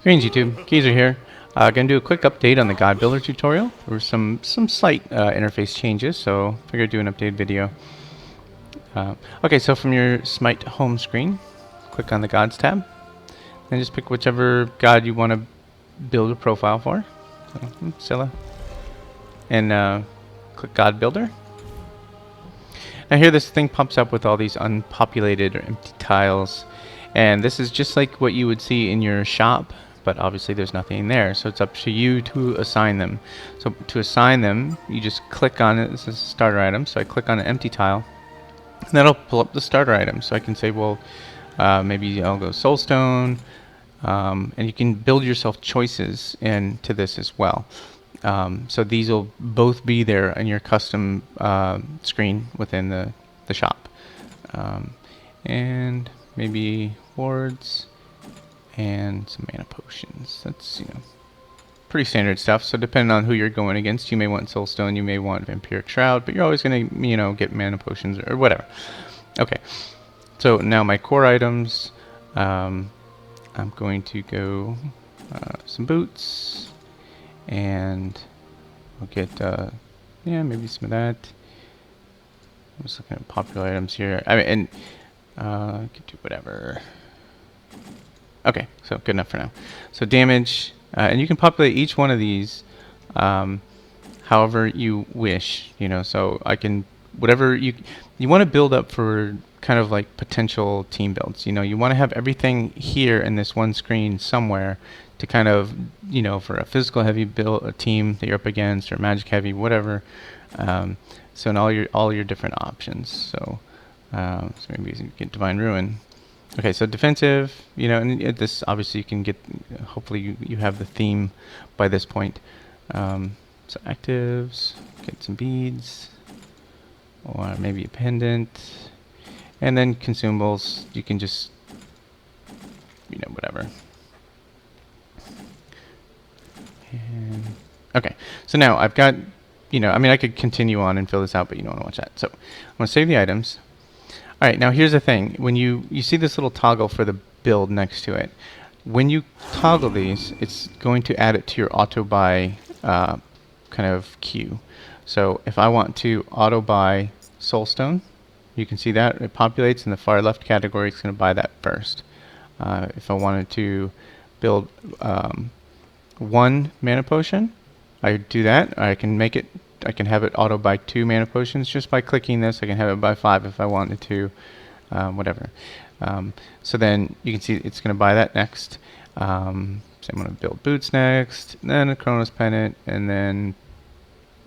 Greetings YouTube, Geezer here. Gonna do a quick update on the God Builder tutorial. There were some slight interface changes, so figured I'd do an update video. Okay, so from your Smite home screen, click on the Gods tab, and just pick whichever God you want to build a profile for. So, Scylla. And click God Builder. Now here this thing pops up with all these unpopulated or empty tiles, and this is just like what you would see in your shop, but obviously there's nothing there, so it's up to you to assign them. So to assign them, you just click on it. This is a starter item, so I click on an empty tile, and that'll pull up the starter item. So I can say, well, maybe I'll go Soulstone, and you can build yourself choices into this as well. So these will both be there in your custom screen within the shop. And maybe wards and some mana potions. That's, you know, pretty standard stuff. So depending on who you're going against, you may want Soulstone, you may want Vampiric Shroud, but you're always going to, you know, get mana potions or whatever. Okay, so now my core items, I'm going to go some boots, and I'll get, yeah, maybe some of that. I'm just looking at popular items here. I mean, and I could do whatever. Okay, so good enough for now. So damage, and you can populate each one of these however you wish, you know. So I can, whatever you want to build up for kind of like potential team builds. You know, you want to have everything here in this one screen somewhere to kind of, you know, for a physical heavy build, a team that you're up against, or magic heavy, whatever. So in all your different options. So maybe you can get Divine Ruin. Okay, so defensive, you know, and this obviously you can get, hopefully you have the theme by this point. So actives, get some beads, or maybe a pendant, and then consumables, you can just, you know, whatever. And, okay, so now I've got, you know, I mean I could continue on and fill this out, but you don't want to watch that. So I'm going to save the items. Alright, now here's the thing. When you see this little toggle for the build next to it, when you toggle these, it's going to add it to your auto buy kind of queue. So if I want to auto buy Soulstone, you can see that it populates in the far left category. It's going to buy that first. If I wanted to build one mana potion, I do that. I can make it, I can have it auto buy 2 mana potions just by clicking this. I can have it buy 5 if I wanted to, whatever. So then you can see it's going to buy that next. So I'm going to build boots next, then a Chronos Pennant, and then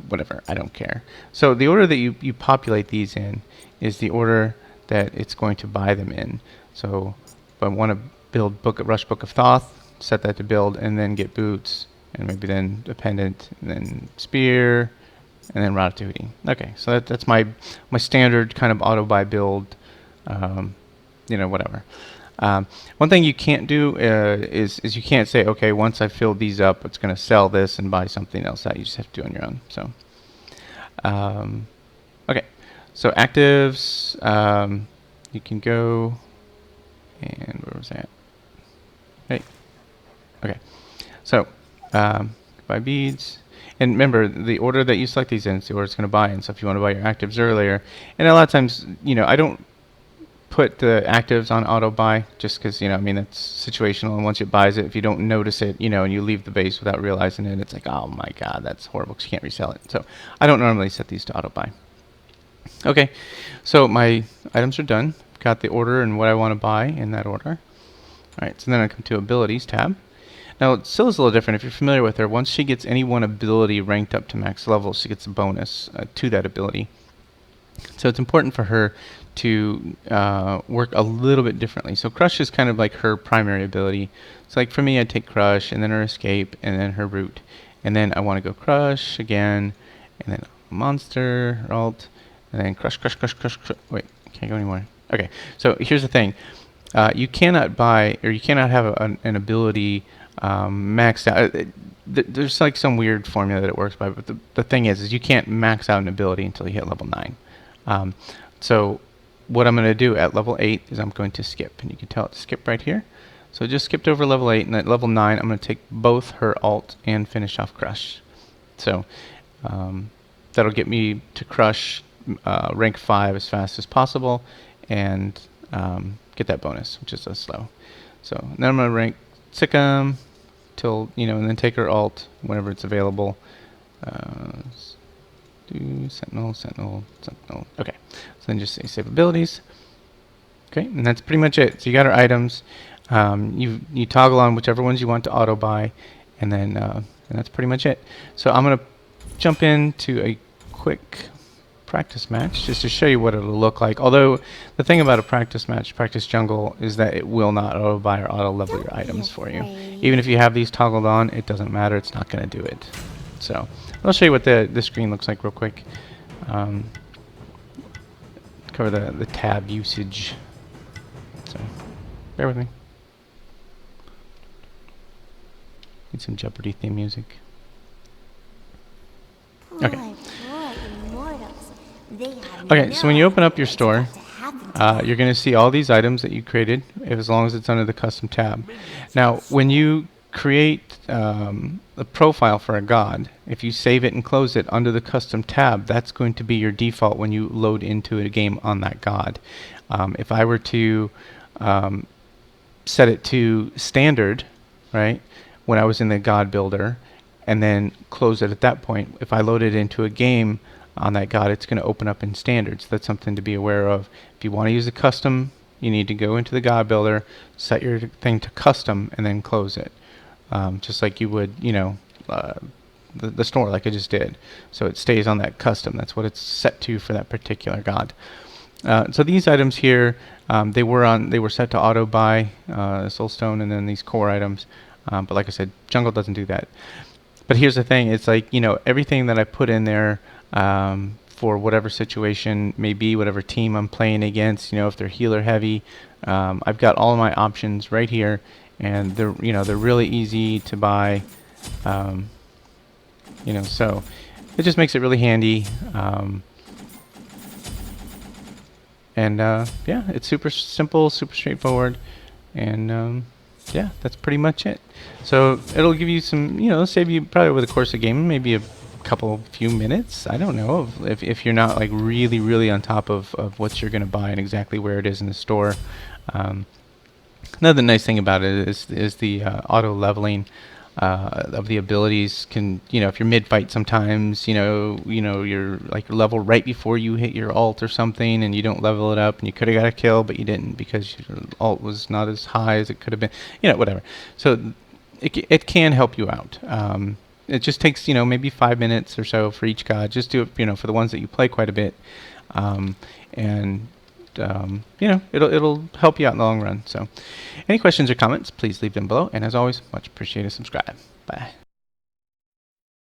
whatever. I don't care. So the order that you populate these in is the order that it's going to buy them in. So if I want to build Rush Book of Thoth, set that to build, and then get boots, and maybe then a pendant, and then spear, and then Ratatouille. Okay, so that's my standard kind of auto buy build. You know, whatever. One thing you can't do is you can't say, okay, once I fill these up, it's going to sell this and buy something else out. You just have to do it on your own. So, okay, so actives, you can go, and where was that? Hey, okay, so buy beads. And remember, the order that you select these in is the order it's going to buy in. So if you want to buy your actives earlier, and a lot of times, you know, I don't put the actives on auto buy just because, you know, I mean, it's situational. And once it buys it, if you don't notice it, you know, and you leave the base without realizing it, it's like, oh my God, that's horrible because you can't resell it. So I don't normally set these to auto buy. Okay, so my items are done. Got the order and what I want to buy in that order. All right, so then I come to Abilities tab. Now, Scylla's a little different. If you're familiar with her, once she gets any one ability ranked up to max level, she gets a bonus to that ability. So it's important for her to work a little bit differently. So Crush is kind of like her primary ability. So like for me, I take Crush, and then her Escape, and then her Root. And then I want to go Crush again, and then Monster, Alt, and then Crush, Crush, Crush, Crush, Crush. Wait, can't go anymore. Okay, so here's the thing. You cannot buy, or you cannot have an ability maxed out. There's like some weird formula that it works by, but the thing is you can't max out an ability until you hit level 9. So what I'm going to do at level 8 is I'm going to skip, and you can tell it to skip right here. So just skipped over level 8, and at level 9 I'm going to take both her alt and finish off Crush. So that'll get me to Crush rank 5 as fast as possible, and get that bonus, which is a slow. So then I'm going to rank Sikkim till, and then take her alt whenever it's available. Do Sentinel. Okay, so then just say save abilities. Okay, and that's pretty much it. So you got our items. You toggle on whichever ones you want to auto buy, and then and that's pretty much it. So I'm gonna jump into a quick practice match just to show you what it'll look like. Although the thing about a practice match, practice jungle, is that it will not auto buy or auto level your items for you. Even if you have these toggled on, it doesn't matter. It's not going to do it. So I'll show you what the screen looks like real quick. Cover the tab usage. So bear with me. Need some Jeopardy theme music. Okay. Okay, so when you open up your store, you're going to see all these items that you created, as long as it's under the custom tab. Now, when you create a profile for a god, if you save it and close it under the custom tab, that's going to be your default when you load into a game on that god. If I were to set it to standard, right, when I was in the god builder, and then close it at that point, if I load it into a game on that god, it's going to open up in standards. That's something to be aware of. If you want to use a custom, you need to go into the god builder, set your thing to custom, and then close it, just like you would, the store, like I just did. So it stays on that custom. That's what it's set to for that particular god. So these items here, they were set to auto buy soulstone and then these core items. But like I said, jungle doesn't do that. But here's the thing: it's like, everything that I put in there for whatever situation may be, whatever team I'm playing against. If they're healer heavy, I've got all of my options right here, and they're really easy to buy. So it just makes it really handy. Yeah, it's super simple, super straightforward, and yeah, that's pretty much it. So it'll give you some, it'll save you probably over the course of the game, maybe a few minutes. I don't know, if you're not like really on top of what you're going to buy and exactly where it is in the store. Another nice thing about it is the auto leveling of the abilities. Can, if you're mid-fight sometimes, you're like level right before you hit your ult or something, and you don't level it up, and you could have got a kill, but you didn't because your ult was not as high as it could have been, whatever. So it can help you out. It just takes, maybe 5 minutes or so for each god. Just do it, for the ones that you play quite a bit. It'll help you out in the long run. So any questions or comments, please leave them below. And as always, much appreciated. Subscribe. Bye.